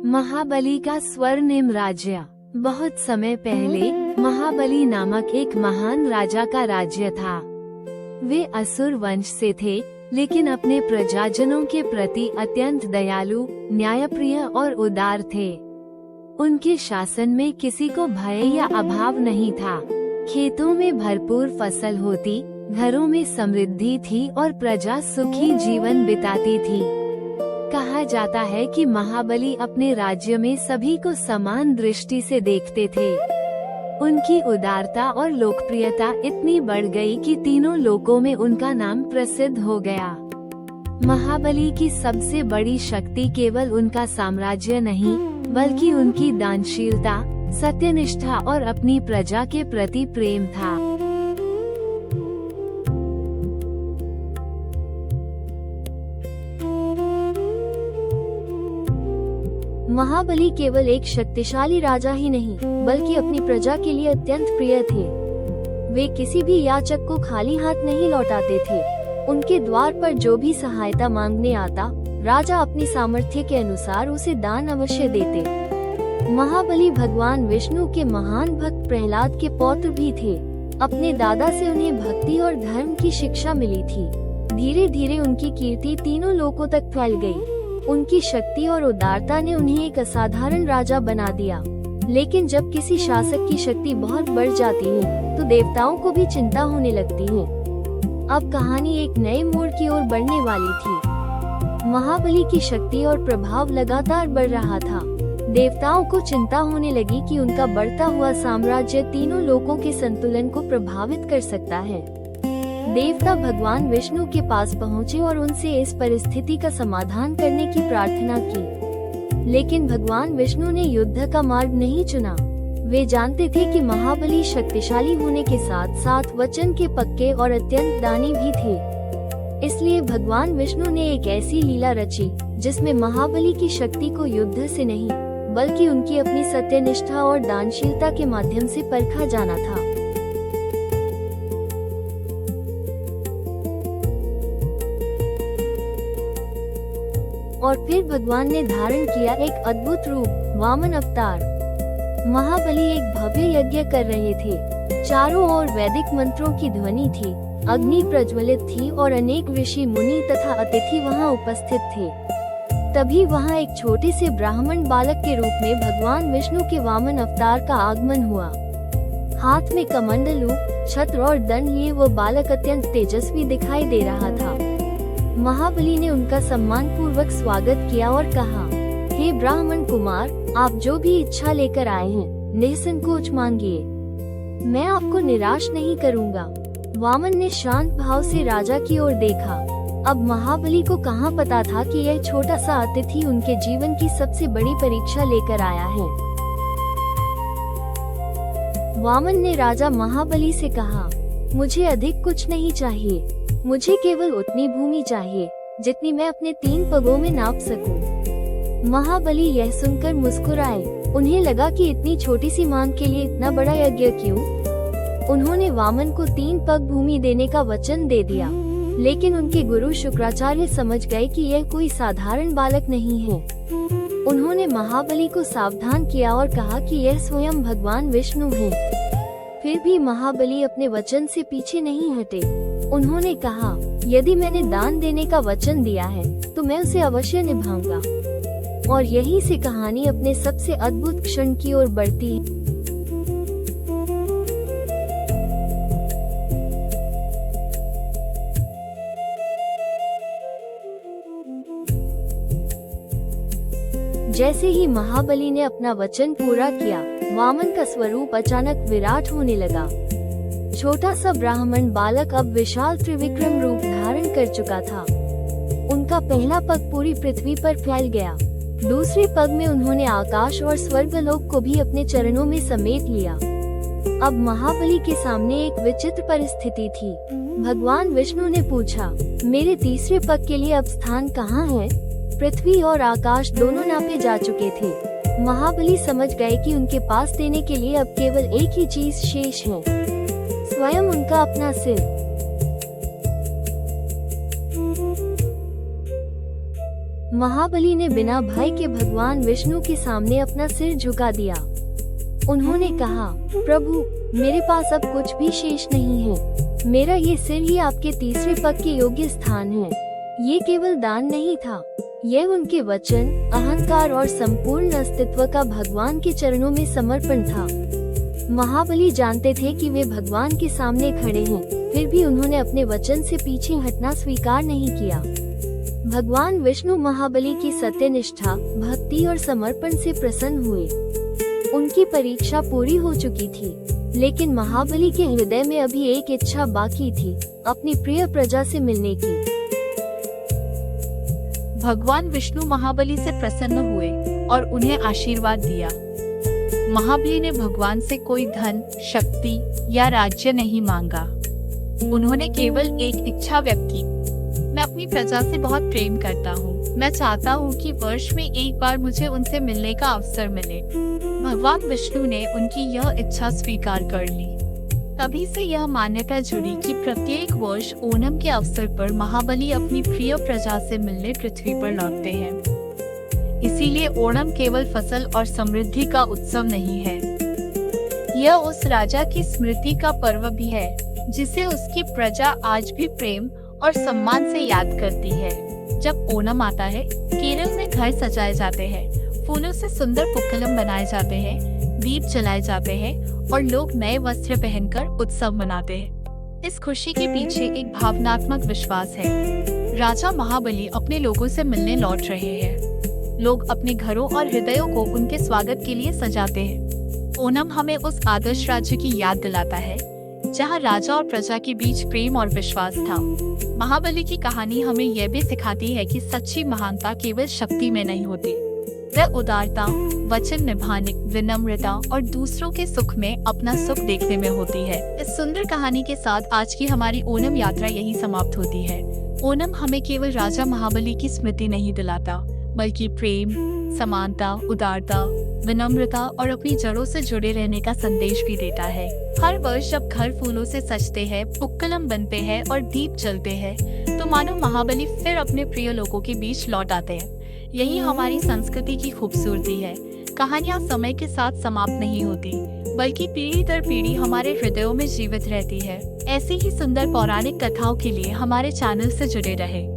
महाबली का स्वर्णिम राज्य। बहुत समय पहले महाबली नामक एक महान राजा का राज्य था। वे असुर वंश से थे, लेकिन अपने प्रजाजनों के प्रति अत्यंत दयालु, न्यायप्रिय और उदार थे। उनके शासन में किसी को भय या अभाव नहीं था। खेतों में भरपूर फसल होती, घरों में समृद्धि थी और प्रजा सुखी जीवन बिताती थी। कहा जाता है कि महाबली अपने राज्य में सभी को समान दृष्टि से देखते थे। उनकी उदारता और लोकप्रियता इतनी बढ़ गई कि तीनों लोकों में उनका नाम प्रसिद्ध हो गया। महाबली की सबसे बड़ी शक्ति केवल उनका साम्राज्य नहीं, बल्कि उनकी दानशीलता, सत्यनिष्ठा और अपनी प्रजा के प्रति प्रेम था। महाबली केवल एक शक्तिशाली राजा ही नहीं, बल्कि अपनी प्रजा के लिए अत्यंत प्रिय थे। वे किसी भी याचक को खाली हाथ नहीं लौटाते थे। उनके द्वार पर जो भी सहायता मांगने आता, राजा अपनी सामर्थ्य के अनुसार उसे दान अवश्य देते। महाबली भगवान विष्णु के महान भक्त प्रहलाद के पौत्र भी थे। अपने दादा से उन्हें भक्ति और धर्म की शिक्षा मिली थी। धीरे धीरे उनकी कीर्ति तीनों लोकों तक फैल गई। उनकी शक्ति और उदारता ने उन्हें एक असाधारण राजा बना दिया। लेकिन जब किसी शासक की शक्ति बहुत बढ़ जाती है, तो देवताओं को भी चिंता होने लगती है। अब कहानी एक नए मोड़ की ओर बढ़ने वाली थी। महाबली की शक्ति और प्रभाव लगातार बढ़ रहा था। देवताओं को चिंता होने लगी कि उनका बढ़ता हुआ साम्राज्य तीनों लोकों के संतुलन को प्रभावित कर सकता है। देवता भगवान विष्णु के पास पहुँचे और उनसे इस परिस्थिति का समाधान करने की प्रार्थना की। लेकिन भगवान विष्णु ने युद्ध का मार्ग नहीं चुना। वे जानते थे कि महाबली शक्तिशाली होने के साथ साथ वचन के पक्के और अत्यंत दानी भी थे। इसलिए भगवान विष्णु ने एक ऐसी लीला रची, जिसमें महाबली की शक्ति को युद्ध से नहीं, बल्कि उनकी अपनी सत्यनिष्ठा और दानशीलता के माध्यम से परखा जाना था। और फिर भगवान ने धारण किया एक अद्भुत रूप, वामन अवतार। महाबली एक भव्य यज्ञ कर रहे थे। चारों ओर वैदिक मंत्रों की ध्वनि थी, अग्नि प्रज्वलित थी और अनेक ऋषि मुनि तथा अतिथि वहां उपस्थित थे। तभी वहां एक छोटे से ब्राह्मण बालक के रूप में भगवान विष्णु के वामन अवतार का आगमन हुआ। हाथ में कमंडलू, छत्र और दंड लिए वो बालक अत्यंत तेजस्वी दिखाई दे रहा था। महाबली ने उनका सम्मान पूर्वक स्वागत किया और कहा, हे ब्राह्मण कुमार, आप जो भी इच्छा लेकर आए हैं, निसंकोच मांगिए। मैं आपको निराश नहीं करूंगा। वामन ने शांत भाव से राजा की ओर देखा। अब महाबली को कहाँ पता था कि यह छोटा सा अतिथि उनके जीवन की सबसे बड़ी परीक्षा लेकर आया है। वामन ने राजा महाबली से कहा, मुझे अधिक कुछ नहीं चाहिए। मुझे केवल उतनी भूमि चाहिए जितनी मैं अपने 3 पगों में नाप सकूं। महाबली यह सुनकर मुस्कुराए। उन्हें लगा कि इतनी छोटी सी मांग के लिए इतना बड़ा यज्ञ क्यों। उन्होंने वामन को 3 पग भूमि देने का वचन दे दिया। लेकिन उनके गुरु शुक्राचार्य समझ गए कि यह कोई साधारण बालक नहीं है। उन्होंने महाबली को सावधान किया और कहा कि यह स्वयं भगवान विष्णु है। फिर भी महाबली अपने वचन से पीछे नहीं हटे। उन्होंने कहा, यदि मैंने दान देने का वचन दिया है, तो मैं उसे अवश्य निभाऊंगा। और यहीं से कहानी अपने सबसे अद्भुत क्षण की ओर बढ़ती है। जैसे ही महाबली ने अपना वचन पूरा किया, वामन का स्वरूप अचानक विराट होने लगा। छोटा सा ब्राह्मण बालक अब विशाल त्रिविक्रम रूप धारण कर चुका था। उनका पहला पग पूरी पृथ्वी पर फैल गया। दूसरे पग में उन्होंने आकाश और स्वर्गलोक को भी अपने चरणों में समेट लिया। अब महाबली के सामने एक विचित्र परिस्थिति थी। भगवान विष्णु ने पूछा, मेरे तीसरे पग के लिए अब स्थान कहाँ है? पृथ्वी और आकाश दोनों नापे जा चुके थे। महाबली समझ गए कि उनके पास देने के लिए अब केवल एक ही चीज शेष है, स्वयं उनका अपना सिर। महाबली ने बिना भय के भगवान विष्णु के सामने अपना सिर झुका दिया। उन्होंने कहा, प्रभु, मेरे पास अब कुछ भी शेष नहीं है। मेरा ये सिर ही आपके तीसरे पग के योग्य स्थान है। ये केवल दान नहीं था, यह उनके वचन, अहंकार और संपूर्ण अस्तित्व का भगवान के चरणों में समर्पण था। महाबली जानते थे कि वे भगवान के सामने खड़े हैं, फिर भी उन्होंने अपने वचन से पीछे हटना स्वीकार नहीं किया। भगवान विष्णु महाबली की सत्यनिष्ठा, भक्ति और समर्पण से प्रसन्न हुए। उनकी परीक्षा पूरी हो चुकी थी, लेकिन महाबली के हृदय में अभी एक इच्छा बाकी थी, अपनी प्रिय प्रजा से मिलने की। भगवान विष्णु महाबली से प्रसन्न हुए और उन्हें आशीर्वाद दिया। महाबली ने भगवान से कोई धन, शक्ति या राज्य नहीं मांगा। उन्होंने केवल एक इच्छा व्यक्त की, मैं अपनी प्रजा से बहुत प्रेम करता हूँ। मैं चाहता हूँ कि वर्ष में एक बार मुझे उनसे मिलने का अवसर मिले। भगवान विष्णु ने उनकी यह इच्छा स्वीकार कर ली। तभी से यह मान्यता जुड़ी कि प्रत्येक वर्ष ओणम के अवसर पर महाबली अपनी प्रिय प्रजा से मिलने पृथ्वी पर लौटते हैं। इसीलिए ओणम केवल फसल और समृद्धि का उत्सव नहीं है, यह उस राजा की स्मृति का पर्व भी है जिसे उसकी प्रजा आज भी प्रेम और सम्मान से याद करती है। जब ओणम आता है, केरल में घर सजाए जाते हैं, फूलों से सुंदर पुक्कलम बनाए जाते हैं, दीप जलाए जाते हैं और लोग नए वस्त्र पहनकर उत्सव मनाते हैं। इस खुशी के पीछे एक भावनात्मक विश्वास है। राजा महाबली अपने लोगों से मिलने लौट रहे हैं। लोग अपने घरों और हृदयों को उनके स्वागत के लिए सजाते हैं। ओणम हमें उस आदर्श राज्य की याद दिलाता है जहां राजा और प्रजा के बीच प्रेम और विश्वास था। महाबली की कहानी हमें यह भी सिखाती है कि सच्ची महानता केवल शक्ति में नहीं होती, वह उदारता, वचन निभाने, विनम्रता और दूसरों के सुख में अपना सुख देखने में होती है। इस सुंदर कहानी के साथ आज की हमारी ओणम यात्रा यही समाप्त होती है। ओणम हमें केवल राजा महाबली की स्मृति नहीं दिलाता, बल्कि प्रेम, समानता, उदारता, विनम्रता और अपनी जड़ों से जुड़े रहने का संदेश भी देता है। हर वर्ष जब घर फूलों से सजते हैं, पुक्कलम बनते हैं और दीप जलते हैं, तो मानो महाबली फिर अपने प्रिय लोगों के बीच लौट आते हैं। यही हमारी संस्कृति की खूबसूरती है। कहानियाँ समय के साथ समाप्त नहीं होती, बल्कि पीढ़ी दर पीढ़ी हमारे हृदयों में जीवित रहती है। ऐसी ही सुंदर पौराणिक कथाओं के लिए हमारे चैनल से जुड़े रहें।